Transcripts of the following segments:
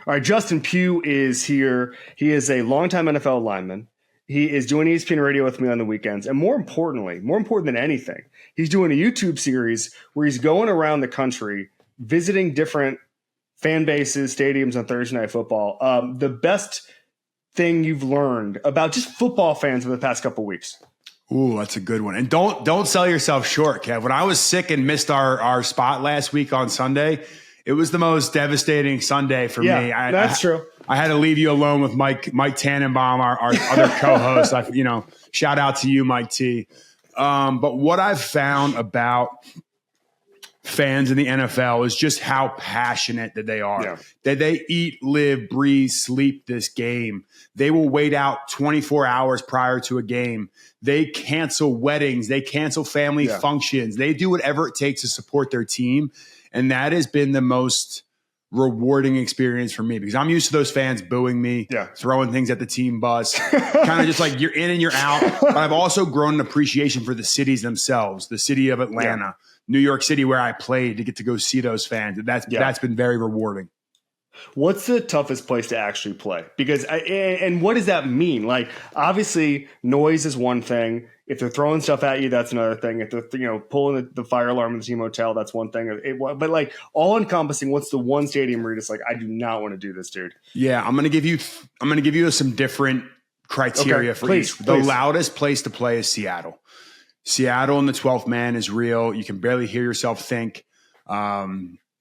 All right, Justin Pugh is here. He is a longtime NFL lineman. He is doing ESPN radio with me on the weekends. And more importantly, more important than anything, he's doing a YouTube series where he's going around the country visiting different fan bases, stadiums on Thursday Night Football. The best thing you've learned about just football fans over the past couple of weeks? Ooh, that's a good one. And don't sell yourself short, Kev. When I was sick and missed our spot last week on Sunday, it was the most devastating Sunday for me. That's true. I had to leave you alone with Mike Tannenbaum, our other co-host. Shout out to you, Mike T. But what I've found about fans in the NFL is just how passionate that they are. Yeah. That they eat, live, breathe, sleep this game. They will wait out 24 hours prior to a game. They cancel weddings. They cancel family functions. They do whatever it takes to support their team. And that has been the most rewarding experience for me because I'm used to those fans booing me, throwing things at the team bus, kind of just like you're in and you're out. But I've also grown an appreciation for the cities themselves, the city of Atlanta, New York City, where I played, to get to go see those fans. That's been very rewarding. What's the toughest place to actually play? Because and what does that mean? Like, obviously, noise is one thing. If they're throwing stuff at you, that's another thing. If they're pulling the fire alarm in the team hotel, that's one thing. But like all encompassing, what's the one stadium where you're just like, I do not want to do this, dude? Yeah, I'm gonna give you some different criteria for each. The loudest place to play is Seattle. Seattle in the 12th man is real. You can barely hear yourself think.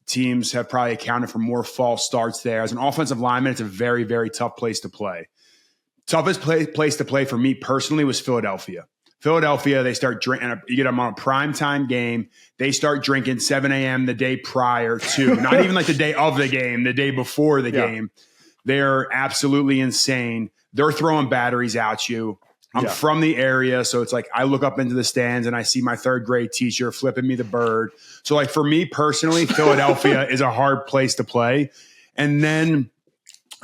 Teams have probably accounted for more false starts there. As an offensive lineman, it's a very, very tough place to play. Toughest place to play for me personally was Philadelphia. They start drinking. You get them on a primetime game. They start drinking 7 a.m. the day prior to, not even like the day of the game, the day before the game. They're absolutely insane. They're throwing batteries at you. I'm from the area, so it's like I look up into the stands and I see my third grade teacher flipping me the bird. So like for me personally, Philadelphia is a hard place to play. And then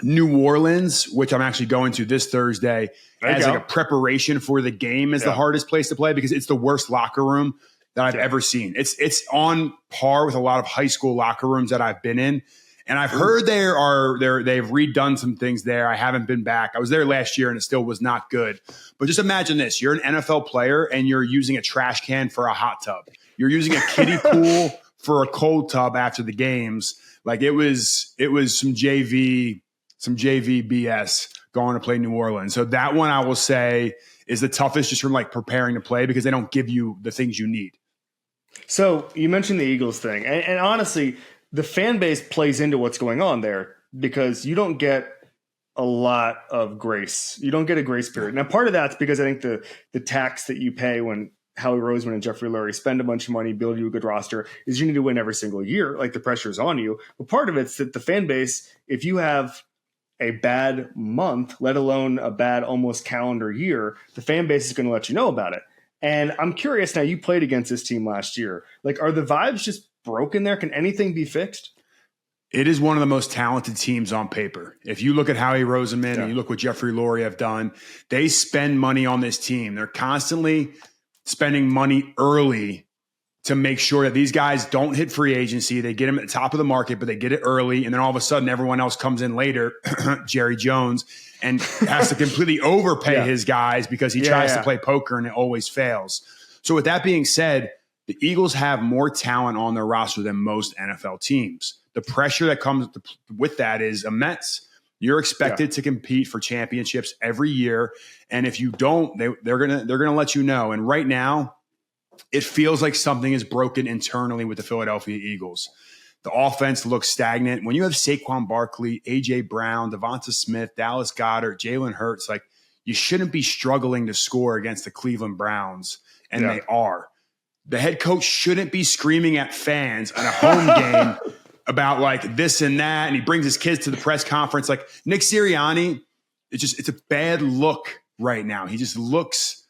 New Orleans, which I'm actually going to this Thursday, as like a preparation for the game, is the hardest place to play because it's the worst locker room that I've ever seen. It's on par with a lot of high school locker rooms that I've been in. And I've heard they've redone some things there. I haven't been back. I was there last year and it still was not good. But just imagine this. You're an NFL player and you're using a trash can for a hot tub. You're using a kiddie pool for a cold tub after the games. Like it was some JV BS going to play New Orleans. So that one I will say is the toughest just from like preparing to play because they don't give you the things you need. So you mentioned the Eagles thing. And honestly, the fan base plays into what's going on there because you don't get a lot of grace. You don't get a grace period. Now, part of that's because I think the tax that you pay when Howie Roseman and Jeffrey Lurie spend a bunch of money, build you a good roster, is you need to win every single year. Like the pressure is on you. But part of it's that the fan base, if you have a bad month, let alone a bad almost calendar year, the fan base is going to let you know about it. And I'm curious now, you played against this team last year. Like, are the vibes just broken there? Can anything be fixed? It is one of the most talented teams on paper. If you look at Howie Roseman and you look what Jeffrey Lurie have done, they spend money on this team. They're constantly spending money early to make sure that these guys don't hit free agency. They get them at the top of the market, but they get it early. And then all of a sudden, everyone else comes in later, Jerry Jones, and has to completely overpay his guys because he tries to play poker and it always fails. So with that being said, the Eagles have more talent on their roster than most NFL teams. The pressure that comes with that is immense. You're expected to compete for championships every year, and if you don't, they're gonna let you know. And right now, it feels like something is broken internally with the Philadelphia Eagles. The offense looks stagnant. When you have Saquon Barkley, A.J. Brown, Devonta Smith, Dallas Goedert, Jalen Hurts, like you shouldn't be struggling to score against the Cleveland Browns, and they are. The head coach shouldn't be screaming at fans on a home game about like this and that. And he brings his kids to the press conference. Like Nick Sirianni, it's a bad look right now. He just looks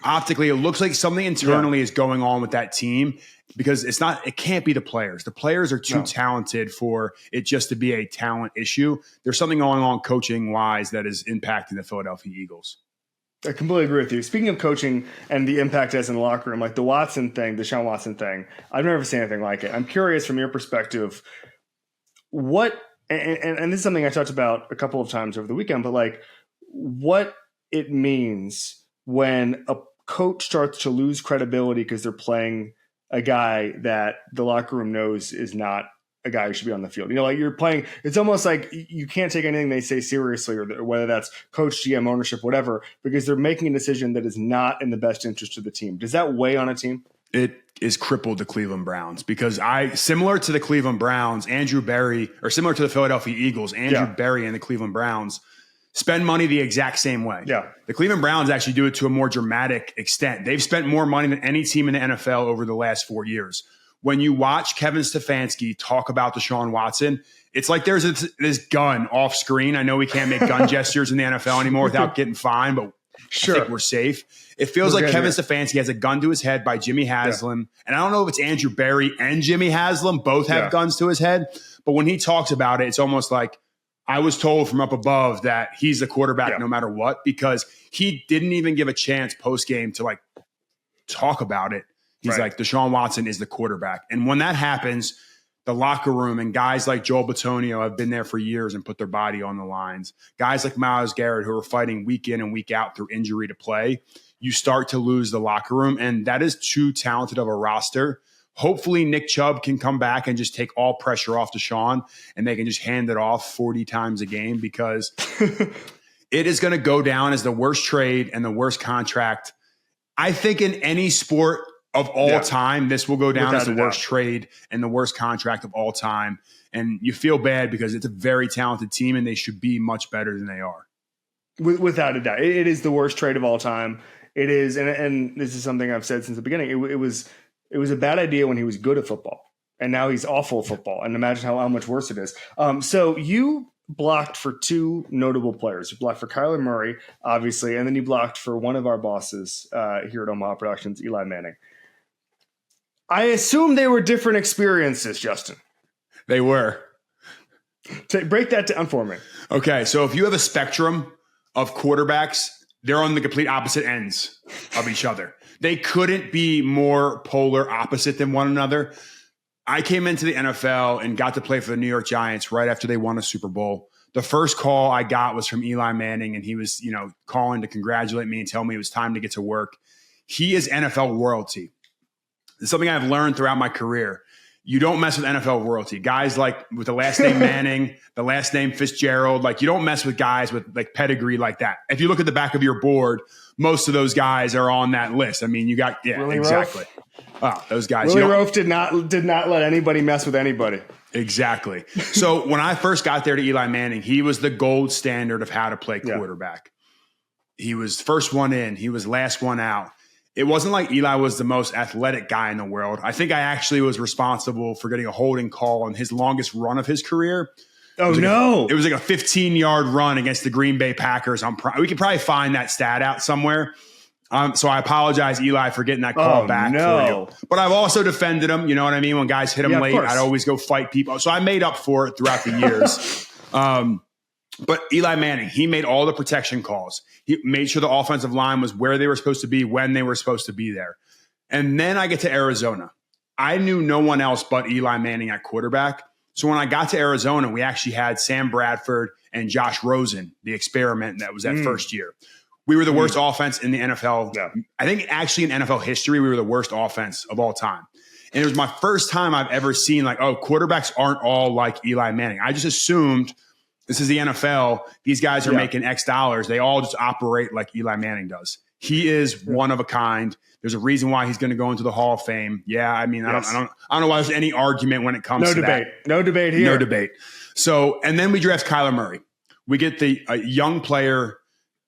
optically, it looks like something internally is going on with that team because it can't be the players. The players are too talented for it just to be a talent issue. There's something going on coaching wise that is impacting the Philadelphia Eagles. I completely agree with you. Speaking of coaching and the impact it has in the locker room, like the Deshaun Watson thing, I've never seen anything like it. I'm curious from your perspective, what and this is something I talked about a couple of times over the weekend, but like what it means when a coach starts to lose credibility because they're playing a guy that the locker room knows is not a guy who should be on the field. You know, like you're playing, it's almost like you can't take anything they say seriously, or whether that's coach, GM, ownership, whatever, because they're making a decision that is not in the best interest of the team. Does that weigh on a team? It is crippled the Cleveland Browns because similar to the Cleveland Browns, Andrew Berry, or similar to the Philadelphia Eagles, Andrew Berry and the Cleveland Browns spend money the exact same way. Yeah. The Cleveland Browns actually do it to a more dramatic extent. They've spent more money than any team in the NFL over the last 4 years. When you watch Kevin Stefanski talk about Deshaun Watson, it's like there's this gun off screen. I know we can't make gun gestures in the NFL anymore without getting fined, but I think we're safe. It feels like Kevin Stefanski has a gun to his head by Jimmy Haslam. And I don't know if it's Andrew Berry and Jimmy Haslam both have guns to his head. But when he talks about it, it's almost like I was told from up above that he's the quarterback no matter what, because he didn't even give a chance post-game to like talk about it. He's like, Deshaun Watson is the quarterback. And when that happens, the locker room and guys like Joel Bitonio have been there for years and put their body on the lines. Guys like Myles Garrett who are fighting week in and week out through injury to play. You start to lose the locker room, and that is too talented of a roster. Hopefully Nick Chubb can come back and just take all pressure off Deshaun, and they can just hand it off 40 times a game, because it is going to go down as the worst trade and the worst contract. I think in any sport of all time, this will go down as the worst trade and the worst contract of all time. And you feel bad because it's a very talented team and they should be much better than they are. Without a doubt. It is the worst trade of all time. It is, and this is something I've said since the beginning. It was a bad idea when he was good at football, and now he's awful at football. And imagine how much worse it is. So you blocked for two notable players. You blocked for Kyler Murray, obviously, and then you blocked for one of our bosses here at Omaha Productions, Eli Manning. I assume they were different experiences, Justin. They were. Break that down for me. Okay, so if you have a spectrum of quarterbacks, they're on the complete opposite ends of each other. They couldn't be more polar opposite than one another. I came into the NFL and got to play for the New York Giants right after they won a Super Bowl. The first call I got was from Eli Manning, and he was, calling to congratulate me and tell me it was time to get to work. He is NFL royalty. It's something I've learned throughout my career. You don't mess with NFL royalty. Guys like with the last name Manning, the last name Fitzgerald, like you don't mess with guys with like pedigree like that. If you look at the back of your board, most of those guys are on that list. I mean, you got Willie exactly. Oh, those guys. Willie Roaf did not let anybody mess with anybody. Exactly. So when I first got there to Eli Manning, he was the gold standard of how to play quarterback. He was first one in. He was last one out. It wasn't like Eli was the most athletic guy in the world. I think I actually was responsible for getting a holding call on his longest run of his career. Oh, no. It was like a 15-yard run against the Green Bay Packers. We could probably find that stat out somewhere. So I apologize, Eli, for getting that call back for you. But I've also defended him. You know what I mean? When guys hit him late, I'd always go fight people. So I made up for it throughout the years. But Eli Manning, he made all the protection calls. He made sure the offensive line was where they were supposed to be when they were supposed to be there. And then I get to Arizona. I knew no one else but Eli Manning at quarterback. So when I got to Arizona, we actually had Sam Bradford and Josh Rosen, the experiment that was that first year. We were the worst offense in the NFL. Yeah. I think actually in NFL history, we were the worst offense of all time. And it was my first time I've ever seen quarterbacks aren't all like Eli Manning. I just assumed this is the NFL. These guys are making X dollars. They all just operate like Eli Manning does. He is one of a kind. There's a reason why he's going to go into the Hall of Fame. Yeah, I mean, I don't know why there's any argument when it comes to that. No debate here. No debate. So, and then we draft Kyler Murray. We get a young player,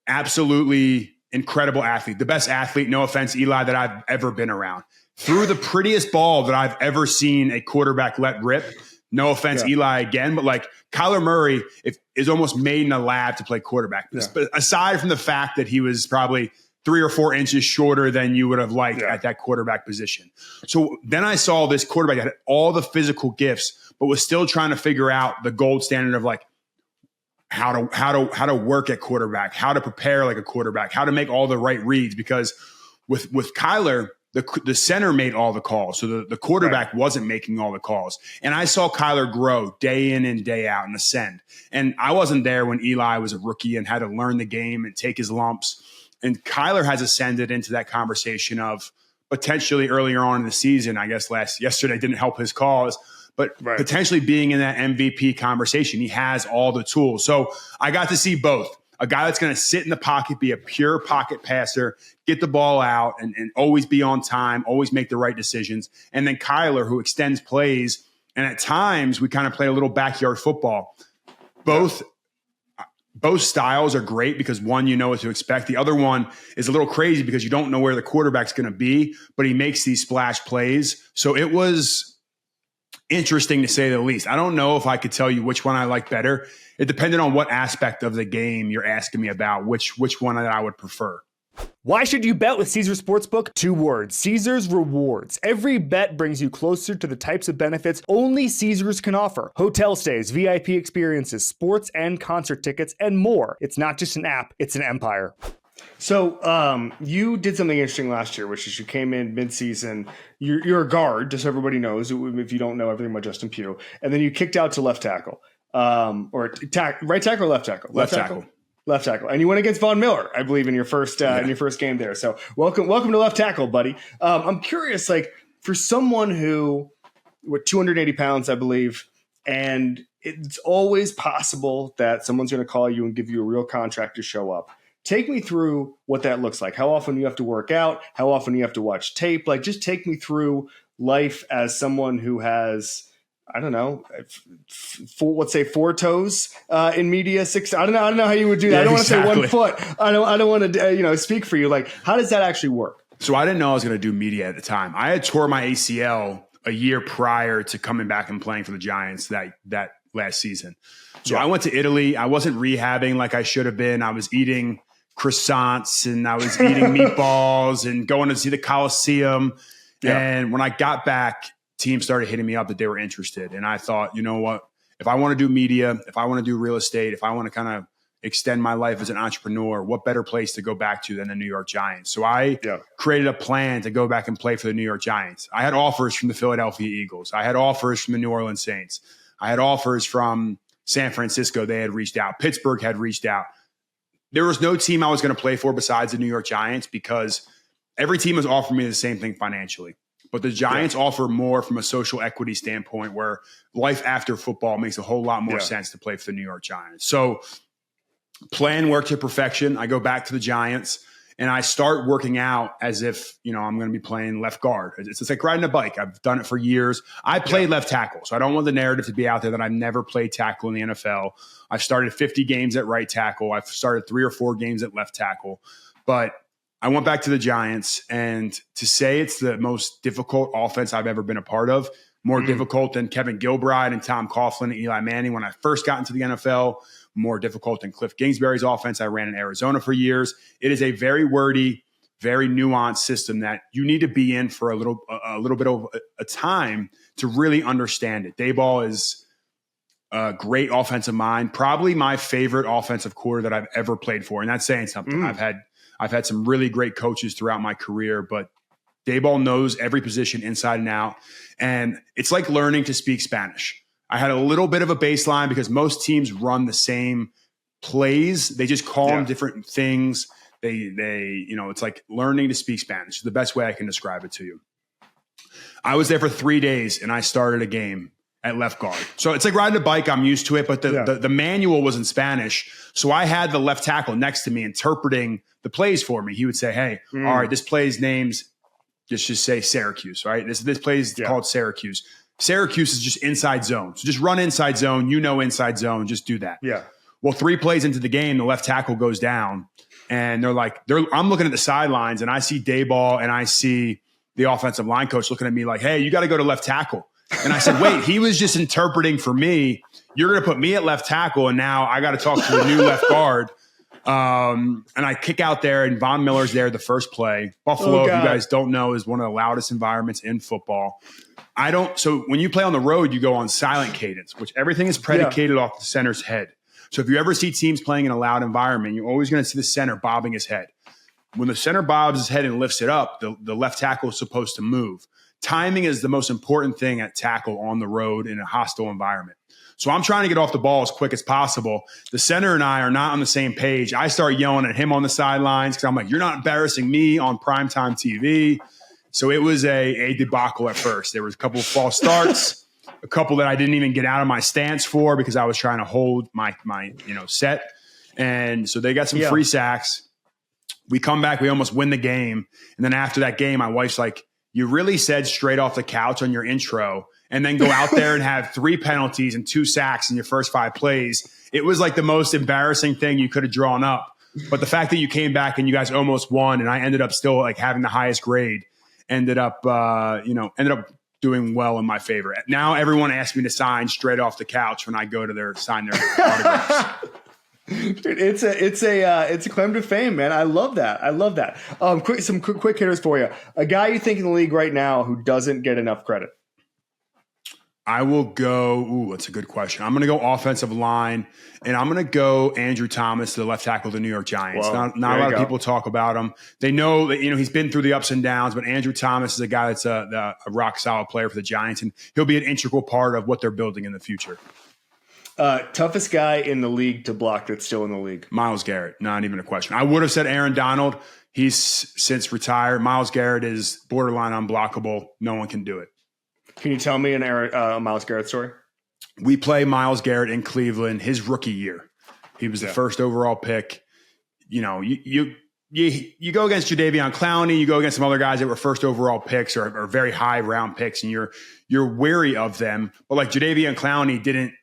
absolutely incredible athlete, the best athlete, no offense, Eli, that I've ever been around. Threw the prettiest ball that I've ever seen a quarterback let rip. No offense, Eli, again, but Kyler Murray is almost made in a lab to play quarterback. Yeah. But aside from the fact that he was probably 3 or 4 inches shorter than you would have liked at that quarterback position. So then I saw this quarterback that had all the physical gifts, but was still trying to figure out the gold standard of how to work at quarterback, how to prepare like a quarterback, how to make all the right reads. Because with Kyler, the center made all the calls. So the quarterback wasn't making all the calls. And I saw Kyler grow day in and day out and ascend. And I wasn't there when Eli was a rookie and had to learn the game and take his lumps. And Kyler has ascended into that conversation of potentially earlier on in the season, I guess yesterday didn't help his cause, but potentially being in that MVP conversation. He has all the tools. So I got to see both. A guy that's going to sit in the pocket, be a pure pocket passer, get the ball out, and always be on time, always make the right decisions. And then Kyler, who extends plays. And at times, we kind of play a little backyard football. Both styles are great because one, you know what to expect. The other one is a little crazy because you don't know where the quarterback's going to be, but he makes these splash plays. So it was interesting to say the least. I don't know if I could tell you which one I like better. It depended on what aspect of the game you're asking me about, which one that I would prefer. Why should you bet with Caesars Sportsbook? 2 words: Caesars Rewards. Every bet brings you closer to the types of benefits only Caesars can offer. Hotel stays, VIP experiences, sports and concert tickets, and more. It's not just an app, it's an empire. So you did something interesting last year, which is you came in mid-season. You're a guard, just so everybody knows, if you don't know everything about Justin Pugh. And then you kicked out to left tackle. Right tackle or left tackle? Left tackle. Left tackle. And you went against Von Miller, I believe, in your first game there. So welcome to left tackle, buddy. I'm curious, like, for someone who, with 280 pounds, I believe, and it's always possible that someone's going to call you and give you a real contract to show up. Take me through what that looks like. How often you have to work out, how often you have to watch tape. Like, just take me through life as someone who has, I don't know, let's say 4 toes in media, 6. I don't know how you would do that. I don't want to say 1 foot. I don't want to speak for you. Like, how does that actually work? So I didn't know I was going to do media at the time. I had tore my ACL a year prior to coming back and playing for the Giants that last season. So I went to Italy. I wasn't rehabbing like I should have been. I was eating croissants and I was eating meatballs and going to see the Coliseum. Yeah. And when I got back, teams started hitting me up that they were interested. And I thought, you know what, if I want to do media, if I want to do real estate, if I want to kind of extend my life as an entrepreneur, what better place to go back to than the New York Giants? So I created a plan to go back and play for the New York Giants. I had offers from the Philadelphia Eagles. I had offers from the New Orleans Saints. I had offers from San Francisco. They had reached out. Pittsburgh had reached out. There was no team I was going to play for besides the New York Giants because every team was offering me the same thing financially. But the Giants offer more from a social equity standpoint where life after football makes a whole lot more sense to play for the New York Giants. So plan worked to perfection. I go back to the Giants and I start working out as if, I'm going to be playing left guard. It's like riding a bike. I've done it for years. I played left tackle. So I don't want the narrative to be out there that I've never played tackle in the NFL. I've started 50 games at right tackle. I've started 3 or 4 games at left tackle. But I went back to the Giants, and to say it's the most difficult offense I've ever been a part of, more difficult than Kevin Gilbride and Tom Coughlin and Eli Manning when I first got into the NFL, more difficult than Cliff Kingsbury's offense I ran in Arizona for years. It is a very wordy, very nuanced system that you need to be in for a little bit of a time to really understand it. Daboll is a great offensive mind, probably my favorite offensive coordinator that I've ever played for, and that's saying something. I've had some really great coaches throughout my career, but Daboll knows every position inside and out. And it's like learning to speak Spanish. I had a little bit of a baseline because most teams run the same plays. They just call them different things. It's like learning to speak Spanish. The best way I can describe it to you. I was there for 3 days and I started a game at left guard. So it's like riding a bike. I'm used to it, but the manual was in Spanish. So I had the left tackle next to me interpreting the plays for me. He would say, hey, all right, this play's name's just say Syracuse, right? This play is called Syracuse. Syracuse is just inside zone. So just run inside zone. Inside zone. Just do that. Yeah. Well, 3 plays into the game, the left tackle goes down. And I'm looking at the sidelines and I see Daboll and I see the offensive line coach looking at me like, hey, you got to go to left tackle. And I said, wait, he was just interpreting for me. You're going to put me at left tackle, and now I got to talk to the new left guard. And I kick out there, and Von Miller's there the first play. Buffalo, if you guys don't know, is one of the loudest environments in football. So when you play on the road, you go on silent cadence, which everything is predicated off the center's head. So if you ever see teams playing in a loud environment, you're always going to see the center bobbing his head. when the center bobs his head and lifts it up, the left tackle is supposed to move. Timing is the most important thing at tackle on the road in a hostile environment. So I'm trying to get off the ball as quick as possible. The center and I are not on the same page. I start yelling at him on the sidelines because I'm like, you're not embarrassing me on primetime TV. So it was a debacle at first. There was a couple of false starts, a couple that I didn't even get out of my stance for because I was trying to hold my set. And so they got some free sacks. We come back, we almost win the game. And then after that game, my wife's like, you really said straight off the couch on your intro and then go out there and have 3 penalties and 2 sacks in your first 5 plays. It was like the most embarrassing thing you could have drawn up. But the fact that you came back and you guys almost won and I ended up still like having the highest grade ended up doing well in my favor. Now everyone asks me to sign straight off the couch when I go to sign their autographs. Dude, it's a claim to fame, man. I love that. Some quick hitters for you. A guy you think in the league right now who doesn't get enough credit. I will go. Ooh, that's a good question. I'm going to go offensive line, and I'm going to go Andrew Thomas, the left tackle of the New York Giants. Whoa, not a lot of people talk about him. They know that he's been through the ups and downs, but Andrew Thomas is a guy that's a rock solid player for the Giants, and he'll be an integral part of what they're building in the future. Toughest guy in the league to block that's still in the league. Myles Garrett, not even a question. I would have said Aaron Donald. He's since retired. Myles Garrett is borderline unblockable. No one can do it. Can you tell me a Myles Garrett story? We play Myles Garrett in Cleveland his rookie year. He was the first overall pick. You go against Jadeveon Clowney, you go against some other guys that were first overall picks or very high round picks, and you're wary of them. But like Jadeveon Clowney didn't.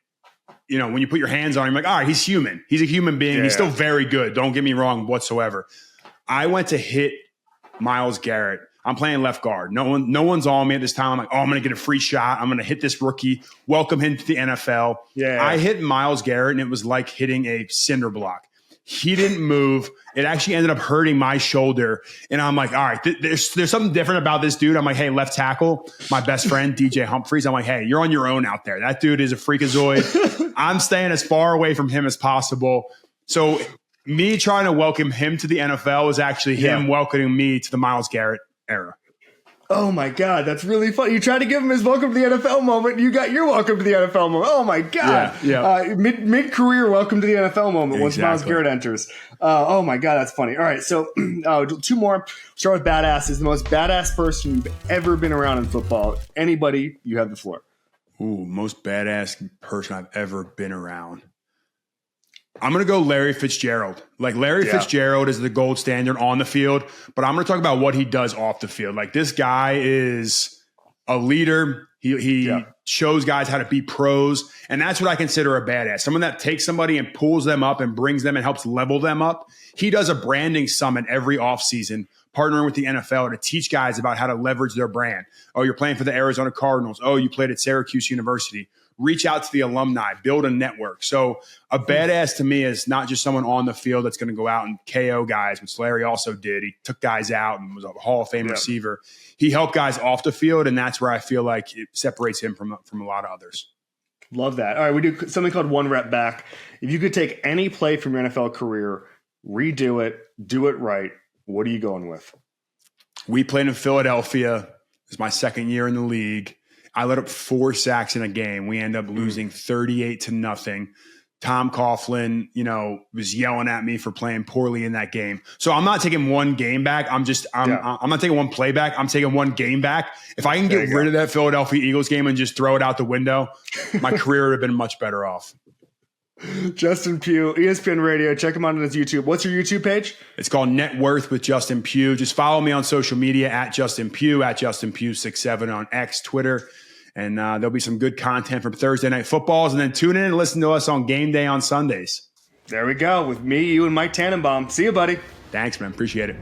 When you put your hands on him, you're like, all right, he's human. He's a human being. Yeah. He's still very good. Don't get me wrong whatsoever. I went to hit Myles Garrett. I'm playing left guard. No one's on me at this time. I'm like, I'm going to get a free shot. I'm going to hit this rookie, welcome him to the NFL. Yeah. I hit Myles Garrett, and it was like hitting a cinder block. He didn't move. It actually ended up hurting my shoulder. And I'm like, all right, there's something different about this dude. I'm like, hey, left tackle, my best friend, DJ Humphries. I'm like, hey, you're on your own out there. That dude is a freakazoid. I'm staying as far away from him as possible. So me trying to welcome him to the NFL was actually him welcoming me to the Myles Garrett era. Oh my God, that's really funny. You tried to give him his welcome to the NFL moment. You got your welcome to the NFL moment. Oh my God. Yeah. Mid-career welcome to the NFL moment once Myles Garrett enters. Oh my God, that's funny. All right, so 2 more. Start with badass. Is the most badass person you've ever been around in football. Anybody, you have the floor. Ooh, most badass person I've ever been around. I'm going to go Larry Fitzgerald. Like Larry Fitzgerald is the gold standard on the field, but I'm going to talk about what he does off the field. Like this guy is a leader. He shows guys how to be pros, and that's what I consider a badass. Someone that takes somebody and pulls them up and brings them and helps level them up. He does a branding summit every offseason, partnering with the NFL to teach guys about how to leverage their brand. Oh, you're playing for the Arizona Cardinals. Oh, you played at Syracuse University. Reach out to the alumni, build a network. So a badass to me is not just someone on the field that's going to go out and KO guys, which Larry also did. He took guys out and was a Hall of Fame receiver. He helped guys off the field, and that's where I feel like it separates him from a lot of others. Love that. All right, we do something called one rep back. If you could take any play from your NFL career, redo it, do it right, what are you going with? We played in Philadelphia. It was my second year in the league. I let up 4 sacks in a game. We end up losing 38-0. Tom Coughlin, was yelling at me for playing poorly in that game. So I'm not taking one game back. I'm not taking one play back. I'm taking one game back. If I can get rid of that Philadelphia Eagles game and just throw it out the window, my career would have been much better off. Justin Pugh, ESPN Radio. Check him out on his YouTube. What's your YouTube page? It's called Net Worth with Justin Pugh. Just follow me on social media at Justin Pugh, at Justin Pugh67 on X, Twitter. And there'll be some good content from Thursday Night Footballs. And then tune in and listen to us on Game Day on Sundays. There we go. With me, you, and Mike Tannenbaum. See you, buddy. Thanks, man. Appreciate it.